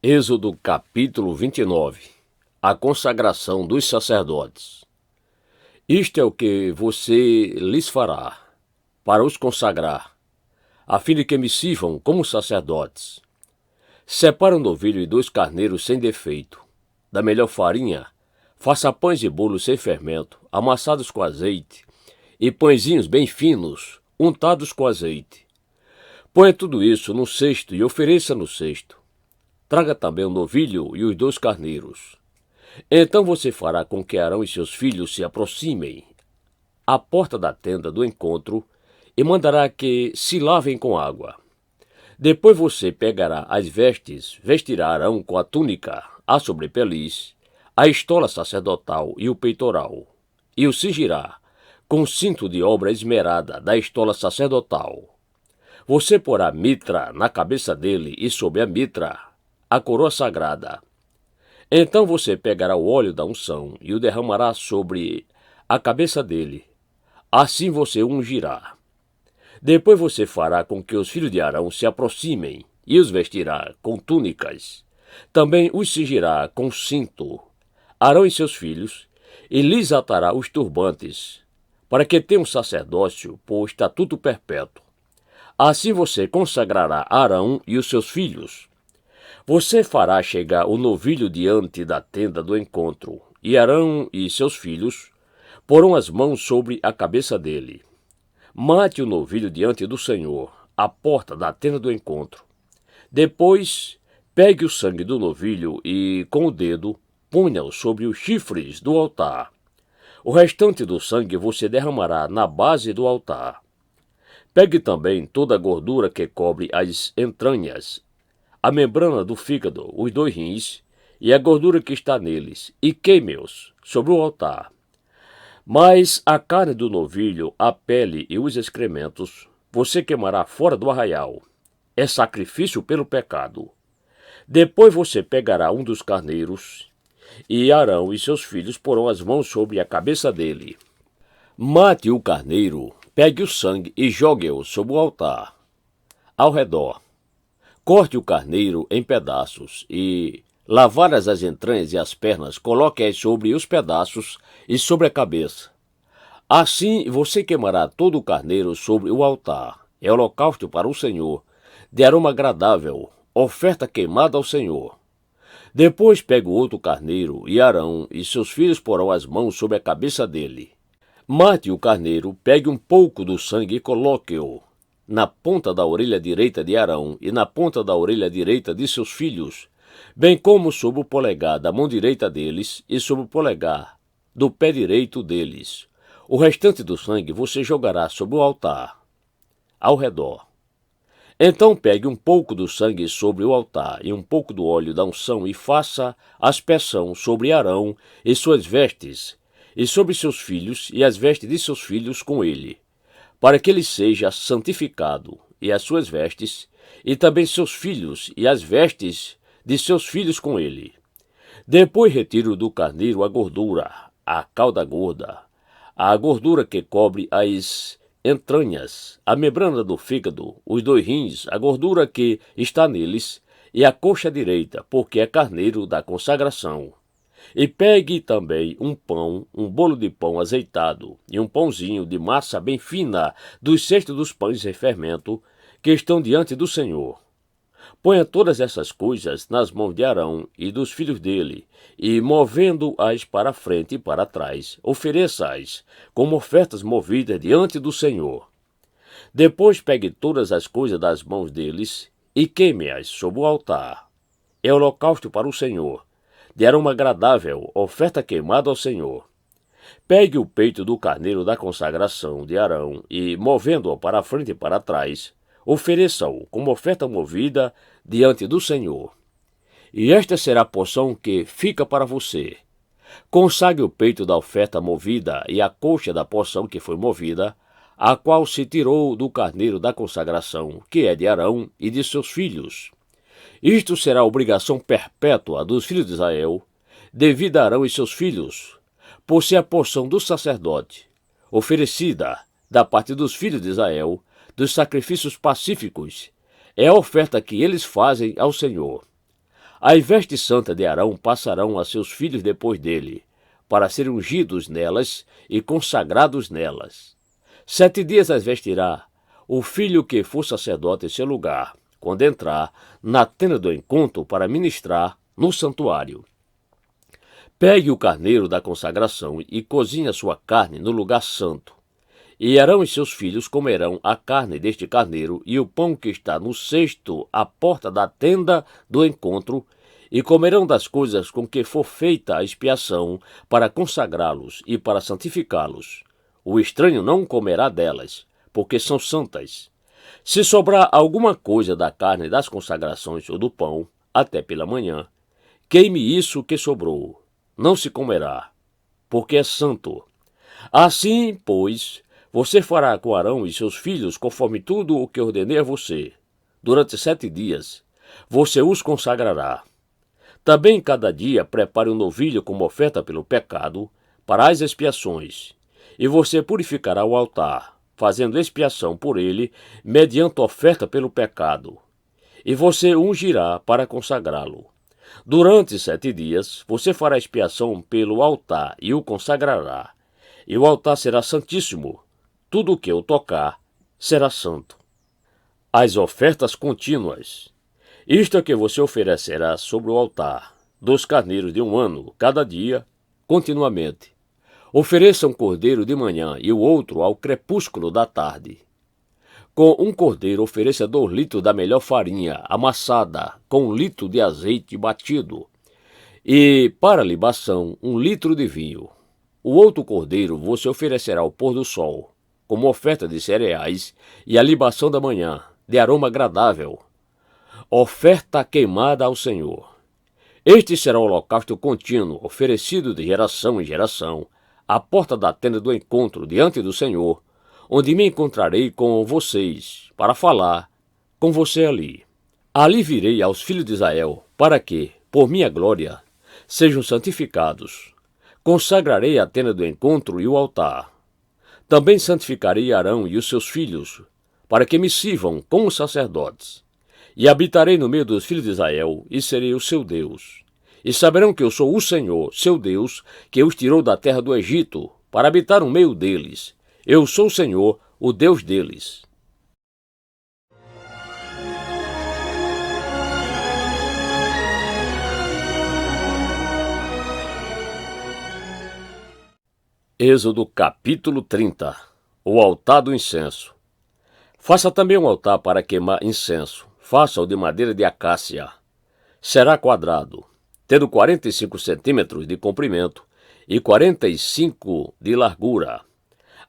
Êxodo capítulo 29. A consagração dos sacerdotes. Isto é o que você lhes fará, para os consagrar, a fim de que me sirvam como sacerdotes. Separa um novilho e 2 carneiros sem defeito. Da melhor farinha, faça pães e bolos sem fermento, amassados com azeite, e pãezinhos bem finos, untados com azeite. Ponha tudo isso num cesto e ofereça no cesto. Traga também o novilho e os 2 carneiros. Então você fará com que Arão e seus filhos se aproximem à porta da tenda do encontro e mandará que se lavem com água. Depois você pegará as vestes, vestirá Arão com a túnica, a sobrepeliz, a estola sacerdotal e o peitoral, e o cingirá com o cinto de obra esmerada da estola sacerdotal. Você porá mitra na cabeça dele e sobre a mitra a coroa sagrada. Então você pegará o óleo da unção e o derramará sobre a cabeça dele. Assim você o ungirá. Depois você fará com que os filhos de Arão se aproximem e os vestirá com túnicas. Também os cingirá com cinto, Arão e seus filhos, e lhes atará os turbantes, para que tenham sacerdócio por estatuto perpétuo. Assim você consagrará Arão e os seus filhos. Você fará chegar o novilho diante da tenda do encontro, e Arão e seus filhos porão as mãos sobre a cabeça dele. Mate o novilho diante do Senhor, à porta da tenda do encontro. Depois, pegue o sangue do novilho e, com o dedo, ponha-o sobre os chifres do altar. O restante do sangue você derramará na base do altar. Pegue também toda a gordura que cobre as entranhas, a membrana do fígado, os 2 rins e a gordura que está neles, e queime-os sobre o altar. Mas a carne do novilho, a pele e os excrementos, você queimará fora do arraial. É sacrifício pelo pecado. Depois você pegará um dos carneiros, e Arão e seus filhos porão as mãos sobre a cabeça dele. Mate o carneiro, pegue o sangue e jogue-o sobre o altar, ao redor. Corte o carneiro em pedaços e, lavadas as entranhas e as pernas, coloque-as sobre os pedaços e sobre a cabeça. Assim você queimará todo o carneiro sobre o altar. É holocausto para o Senhor, de aroma agradável, oferta queimada ao Senhor. Depois pegue o outro carneiro, e Arão e seus filhos porão as mãos sobre a cabeça dele. Mate o carneiro, pegue um pouco do sangue e coloque-o na ponta da orelha direita de Arão e na ponta da orelha direita de seus filhos, bem como sobre o polegar da mão direita deles e sobre o polegar do pé direito deles. O restante do sangue você jogará sobre o altar, ao redor. Então pegue um pouco do sangue sobre o altar e um pouco do óleo da unção e faça aspersão sobre Arão e suas vestes, e sobre seus filhos e as vestes de seus filhos com ele, para que ele seja santificado, e as suas vestes, e também seus filhos, e as vestes de seus filhos com ele. Depois retire do carneiro a gordura, a cauda gorda, a gordura que cobre as entranhas, a membrana do fígado, os 2 rins, a gordura que está neles, e a coxa direita, porque é carneiro da consagração. E pegue também um pão, um bolo de pão azeitado, e um pãozinho de massa bem fina dos cestos dos pães sem fermento, que estão diante do Senhor. Ponha todas essas coisas nas mãos de Arão e dos filhos dele, e, movendo-as para frente e para trás, ofereça-as como ofertas movidas diante do Senhor. Depois pegue todas as coisas das mãos deles e queime-as sobre o altar. É holocausto para o Senhor, de aroma agradável, oferta queimada ao Senhor. Pegue o peito do carneiro da consagração de Arão e, movendo-o para frente e para trás, ofereça-o como oferta movida diante do Senhor. E esta será a porção que fica para você. Consagre o peito da oferta movida e a coxa da porção que foi movida, a qual se tirou do carneiro da consagração, que é de Arão e de seus filhos. Isto será obrigação perpétua dos filhos de Israel, devido a Arão e seus filhos, por ser a porção do sacerdote, oferecida da parte dos filhos de Israel, dos sacrifícios pacíficos, é a oferta que eles fazem ao Senhor. As vestes santas de Arão passarão a seus filhos depois dele, para serem ungidos nelas e consagrados nelas. 7 dias as vestirá o filho que for sacerdote em seu lugar, quando entrar na tenda do encontro para ministrar no santuário. Pegue o carneiro da consagração e cozinhe a sua carne no lugar santo. E Arão e seus filhos comerão a carne deste carneiro e o pão que está no cesto à porta da tenda do encontro, e comerão das coisas com que for feita a expiação para consagrá-los e para santificá-los. O estranho não comerá delas, porque são santas. Se sobrar alguma coisa da carne das consagrações ou do pão, até pela manhã, queime isso que sobrou. Não se comerá, porque é santo. Assim, pois, você fará com Arão e seus filhos conforme tudo o que ordenei a você. Durante 7 dias, você os consagrará. Também cada dia prepare um novilho como oferta pelo pecado para as expiações, e você purificará o altar, fazendo expiação por ele, mediante oferta pelo pecado. E você o ungirá para consagrá-lo. Durante 7 dias, você fará expiação pelo altar e o consagrará. E o altar será santíssimo. Tudo o que eu tocar será santo. As ofertas contínuas. Isto é que você oferecerá sobre o altar, 2 carneiros de 1 ano, cada dia, continuamente. Ofereça um cordeiro de manhã e o outro ao crepúsculo da tarde. Com um cordeiro, ofereça 2 litros da melhor farinha, amassada, com 1 litro de azeite batido, e, para libação, 1 litro de vinho. O outro cordeiro você oferecerá ao pôr do sol, como oferta de cereais, e a libação da manhã, de aroma agradável, oferta queimada ao Senhor. Este será o holocausto contínuo, oferecido de geração em geração, à porta da tenda do encontro, diante do Senhor, onde me encontrarei com vocês, para falar com você ali. Ali virei aos filhos de Israel, para que, por minha glória, sejam santificados. Consagrarei a tenda do encontro e o altar. Também santificarei Arão e os seus filhos, para que me sirvam como sacerdotes. E habitarei no meio dos filhos de Israel, e serei o seu Deus. E saberão que eu sou o Senhor, seu Deus, que os tirou da terra do Egito, para habitar no meio deles. Eu sou o Senhor, o Deus deles. Êxodo capítulo 30. O altar do incenso. Faça também um altar para queimar incenso. Faça-o de madeira de acácia. Será quadrado, tendo 45 centímetros de comprimento e 45 de largura.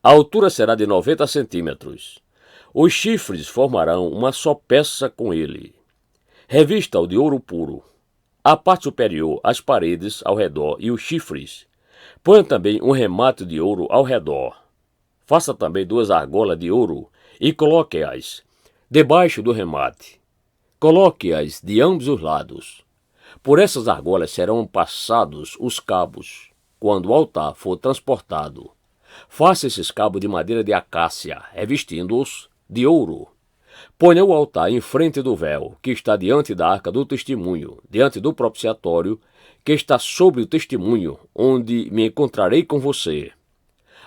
A altura será de 90 centímetros. Os chifres formarão uma só peça com ele. Revista-o de ouro puro. A parte superior, as paredes ao redor e os chifres. Ponha também um remate de ouro ao redor. Faça também 2 argolas de ouro e coloque-as debaixo do remate. Coloque-as de ambos os lados. Por essas argolas serão passados os cabos, quando o altar for transportado. Faça esses cabos de madeira de acácia, revestindo-os de ouro. Ponha o altar em frente do véu, que está diante da arca do testemunho, diante do propiciatório, que está sobre o testemunho, onde me encontrarei com você.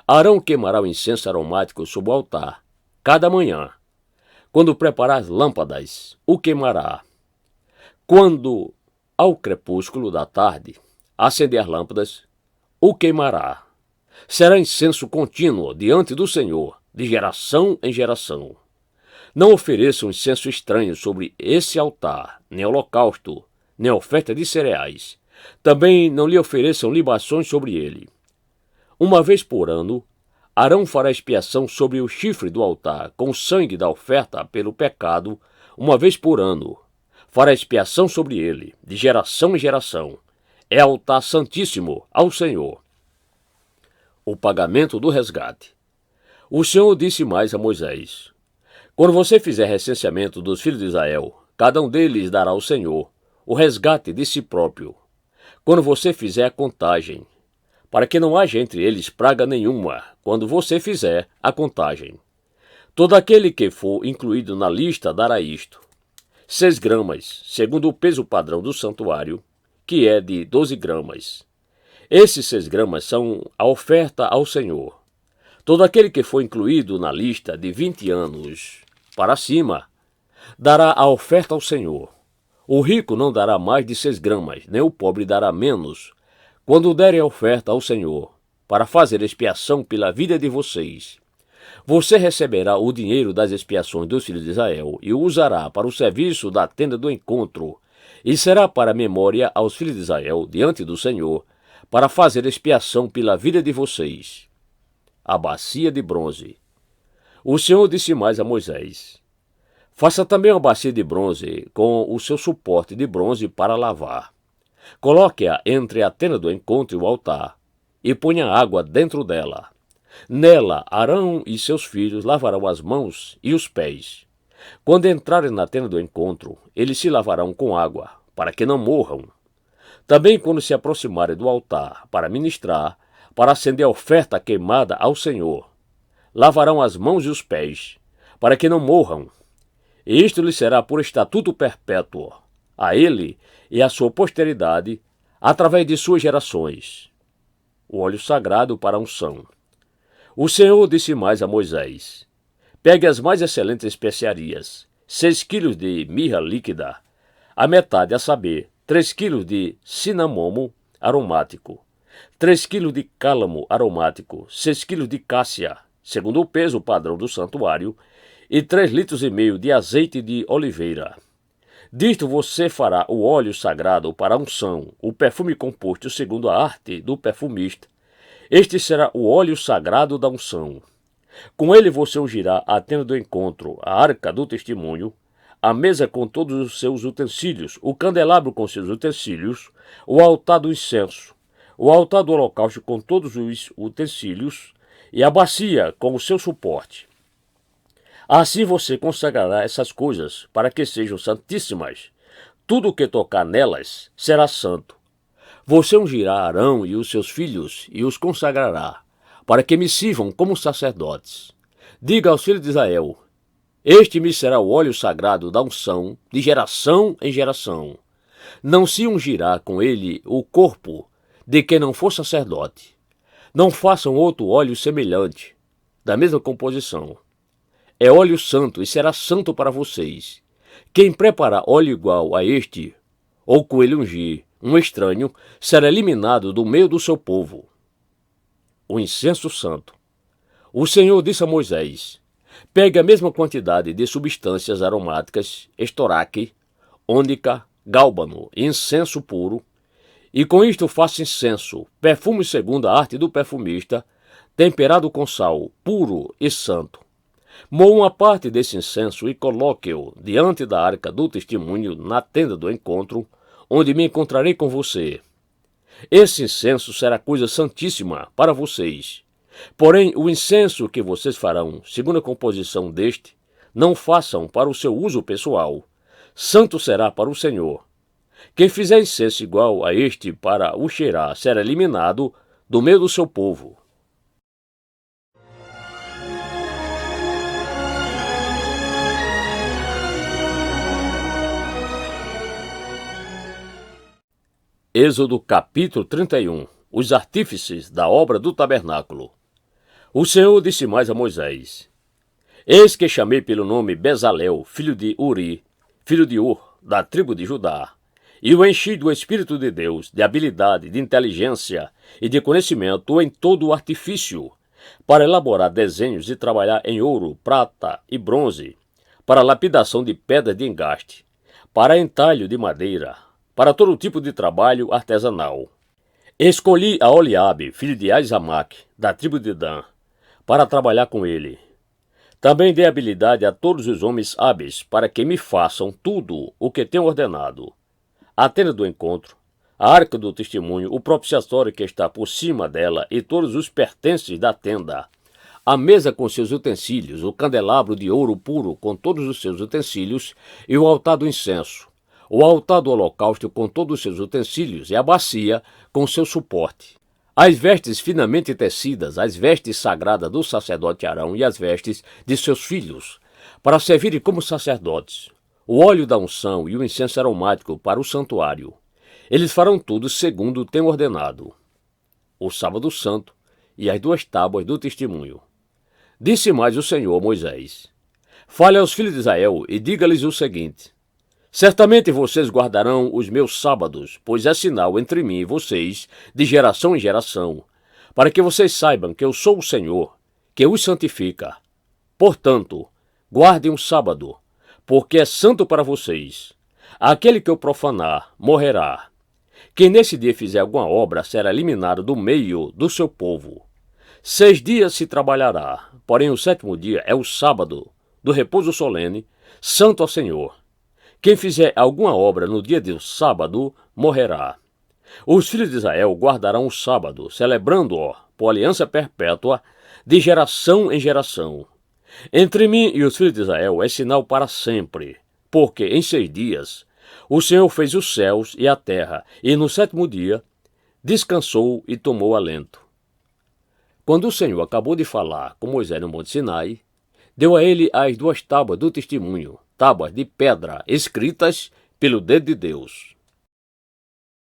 Arão queimará o incenso aromático sobre o altar, cada manhã. Quando preparar as lâmpadas, o queimará. Quando, ao crepúsculo da tarde, acender as lâmpadas, o queimará. Será incenso contínuo diante do Senhor, de geração em geração. Não ofereçam incenso estranho sobre esse altar, nem holocausto, nem oferta de cereais. Também não lhe ofereçam libações sobre ele. Uma vez por ano, Arão fará expiação sobre o chifre do altar, com o sangue da oferta pelo pecado, uma vez por ano. Fará expiação sobre ele, de geração em geração. É altar santíssimo ao Senhor. O pagamento do resgate. O Senhor disse mais a Moisés: quando você fizer recenseamento dos filhos de Israel, cada um deles dará ao Senhor o resgate de si próprio. Quando você fizer a contagem, para que não haja entre eles praga nenhuma, quando você fizer a contagem. Todo aquele que for incluído na lista dará isto. 6 gramas, segundo o peso padrão do santuário, que é de 12 gramas. Esses 6 gramas são a oferta ao Senhor. Todo aquele que for incluído na lista de 20 anos para cima, dará a oferta ao Senhor. O rico não dará mais de 6 gramas, nem o pobre dará menos, quando derem a oferta ao Senhor, para fazer expiação pela vida de vocês. Você receberá o dinheiro das expiações dos filhos de Israel e o usará para o serviço da tenda do encontro, e será para memória aos filhos de Israel diante do Senhor, para fazer expiação pela vida de vocês. A bacia de bronze. O Senhor disse mais a Moisés: faça também uma bacia de bronze com o seu suporte de bronze para lavar. Coloque-a entre a tenda do encontro e o altar, e ponha água dentro dela. Nela, Arão e seus filhos lavarão as mãos e os pés. Quando entrarem na tenda do encontro, eles se lavarão com água, para que não morram. Também quando se aproximarem do altar para ministrar, para acender a oferta queimada ao Senhor, lavarão as mãos e os pés, para que não morram. E isto lhe será por estatuto perpétuo, a ele e à sua posteridade, através de suas gerações. O óleo sagrado para a unção. O Senhor disse mais a Moisés: pegue as mais excelentes especiarias, 6 quilos de mirra líquida, a metade, a saber, 3 quilos de cinamomo aromático, 3 quilos de cálamo aromático, 6 quilos de cássia, segundo o peso padrão do santuário, e 3,5 litros de azeite de oliveira. Disto você fará o óleo sagrado para a unção, o perfume composto segundo a arte do perfumista. Este será o óleo sagrado da unção. Com ele você ungirá a tenda do encontro, a arca do testemunho, a mesa com todos os seus utensílios, o candelabro com seus utensílios, o altar do incenso, o altar do holocausto com todos os utensílios e a bacia com o seu suporte. Assim você consagrará essas coisas para que sejam santíssimas. Tudo o que tocar nelas será santo. Você ungirá Arão e os seus filhos e os consagrará, para que me sirvam como sacerdotes. Diga aos filhos de Israel: este me será o óleo sagrado da unção de geração em geração. Não se ungirá com ele o corpo de quem não for sacerdote. Não façam outro óleo semelhante, da mesma composição. É óleo santo e será santo para vocês. Quem preparar óleo igual a este, ou com ele ungir um estranho, será eliminado do meio do seu povo. O incenso santo. O Senhor disse a Moisés: pegue a mesma quantidade de substâncias aromáticas, estoraque, ônica, gálbano e incenso puro, e com isto faça incenso, perfume segundo a arte do perfumista, temperado com sal, puro e santo. Moa uma parte desse incenso e coloque-o diante da arca do testemunho na tenda do encontro, onde me encontrarei com você. Esse incenso será coisa santíssima para vocês. Porém, o incenso que vocês farão, segundo a composição deste, não façam para o seu uso pessoal. Santo será para o Senhor. Quem fizer incenso igual a este para o cheirar será eliminado do meio do seu povo. Êxodo capítulo 31. Os artífices da obra do tabernáculo. O Senhor disse mais a Moisés: eis que chamei pelo nome Bezalel, filho de Uri, filho de Ur, da tribo de Judá, e o enchi do Espírito de Deus, de habilidade, de inteligência e de conhecimento em todo o artifício, para elaborar desenhos e trabalhar em ouro, prata e bronze, para lapidação de pedras de engaste, para entalho de madeira, para todo tipo de trabalho artesanal. Escolhi a Oliabe, filho de Aizamaque, da tribo de Dan, para trabalhar com ele. Também dei habilidade a todos os homens hábeis, para que me façam tudo o que tenho ordenado. A tenda do encontro, a arca do testemunho, o propiciatório que está por cima dela e todos os pertences da tenda, a mesa com seus utensílios, o candelabro de ouro puro com todos os seus utensílios e o altar do incenso, o altar do holocausto com todos os seus utensílios e a bacia com seu suporte. As vestes finamente tecidas, as vestes sagradas do sacerdote Arão e as vestes de seus filhos, para servirem como sacerdotes. o óleo da unção e o incenso aromático para o santuário. Eles farão tudo segundo tenho ordenado. O sábado santo e as 2 tábuas do testemunho. Disse mais o Senhor a Moisés: Fale aos filhos de Israel e diga-lhes o seguinte: Certamente vocês guardarão os meus sábados, pois é sinal entre mim e vocês, de geração em geração, para que vocês saibam que eu sou o Senhor, que os santifica. Portanto, guardem o sábado, porque é santo para vocês. Aquele que o profanar morrerá. Quem nesse dia fizer alguma obra será eliminado do meio do seu povo. 6 dias se trabalhará, porém o 7º dia é o sábado do repouso solene, santo ao Senhor. Quem fizer alguma obra no dia do sábado morrerá. Os filhos de Israel guardarão o sábado, celebrando-o por aliança perpétua, de geração em geração. Entre mim e os filhos de Israel é sinal para sempre, porque em 6 dias o Senhor fez os céus e a terra, e no 7º dia descansou e tomou alento. Quando o Senhor acabou de falar com Moisés no Monte Sinai, deu a ele as 2 tábuas do testemunho, tábuas de pedra escritas pelo dedo de Deus.